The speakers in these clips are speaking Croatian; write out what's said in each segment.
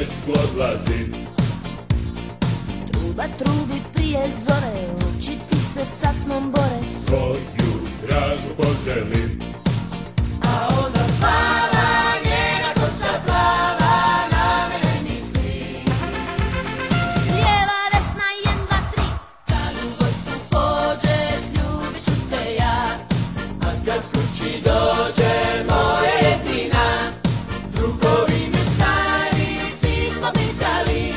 vojsku odlazim. Truba trubi prije zore, oči ti se sa snom bore. Svoju dragu poželim, A ona spava, njena kosa plava, na mene misli. Lijeva, desna, 1, 2, 3, kad u vojsku pođeš, ljubit ću te ja. a kad kući dođe moja jedina, Drugovi mi stari pismo pisali,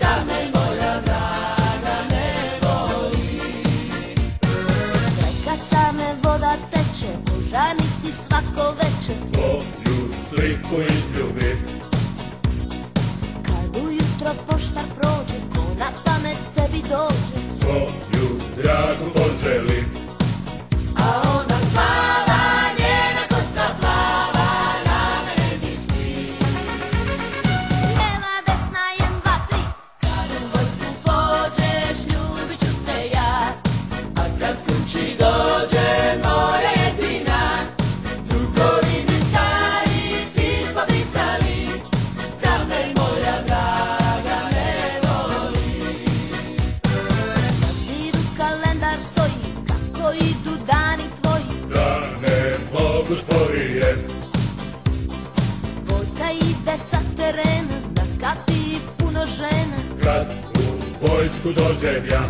da me moja draga ne voli. Reka same voda teče, požarni si svako veče. tvoju sliku izljubim. Kad ujutro poštar prođe, ko na pamet tebi dođe. Svoju dragu poželim, A ona spava, njena kosa plava, na mene misli. Lijeva, desna, 1, 2, 3, kad u vojsku pođeš, ljubit ću te ja. a kad kući dođe moja jedina, Drugovi mi stari pismo pisali, da me moja draga ne voli. Na zidu kalendar stoji, kako idu dani tvoji. da ne mogu sporije. Vojska ide sa terena, na kapiji puno žena. Kad u vojsku dođem ja,